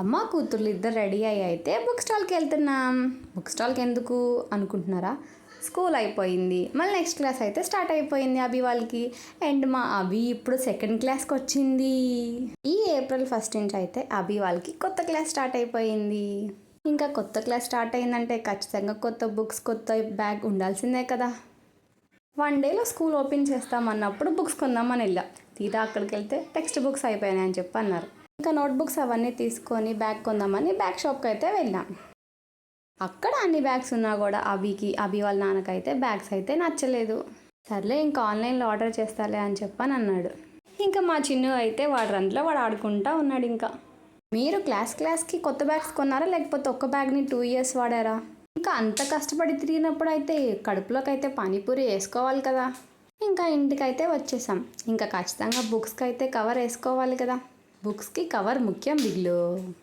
అమ్మ కూతుర్లు ఇద్దరు రెడీ అయ్యి అయితే బుక్ స్టాల్కి వెళ్తున్నాం. బుక్ స్టాల్కి ఎందుకు అనుకుంటున్నారా? స్కూల్ అయిపోయింది, మళ్ళీ నెక్స్ట్ క్లాస్ అయితే స్టార్ట్ అయిపోయింది అభి వాళ్ళకి. అండ్ మా అభి ఇప్పుడు సెకండ్ క్లాస్కి వచ్చింది. ఈ ఏప్రిల్ 1 నుంచి అయితే అభి వాళ్ళకి కొత్త క్లాస్ స్టార్ట్ అయిపోయింది. ఇంకా కొత్త క్లాస్ స్టార్ట్ అయిందంటే ఖచ్చితంగా కొత్త బుక్స్, కొత్త బ్యాగ్ ఉండాల్సిందే కదా. 1 డేలో స్కూల్ ఓపెన్ చేస్తామన్నప్పుడు బుక్స్ కొందామని వెళ్ళా. తీరా అక్కడికి వెళ్తే టెక్స్ట్ బుక్స్ అయిపోయినాయి అని చెప్పి అన్నారు. ఇంకా నోట్బుక్స్ అవన్నీ తీసుకొని బ్యాగ్ కొందామని బ్యాగ్ షాప్కి అయితే వెళ్ళాం. అక్కడ అన్ని బ్యాగ్స్ ఉన్నా కూడా అభి వాళ్ళ నాన్నకైతే బ్యాగ్స్ అయితే నచ్చలేదు. సర్లే ఇంకా ఆన్లైన్లో ఆర్డర్ చేస్తాలే అని చెప్పని అన్నాడు. ఇంకా మా చిన్ను అయితే వాడు ఆడుకుంటా ఉన్నాడు. ఇంకా మీరు క్లాస్కి కొత్త బ్యాగ్స్ కొన్నారా, లేకపోతే ఒక్క బ్యాగ్ని 2 years వాడారా? ఇంకా అంత కష్టపడి తిరిగినప్పుడు అయితే కడుపులోకి అయితే పానీపూరి వేసుకోవాలి కదా. ఇంకా ఇంటికైతే వచ్చేసాం. ఇంకా ఖచ్చితంగా బుక్స్కి అయితే కవర్ వేసుకోవాలి కదా. బుక్స్కి కవర్ ముఖ్యం బిగ్లు.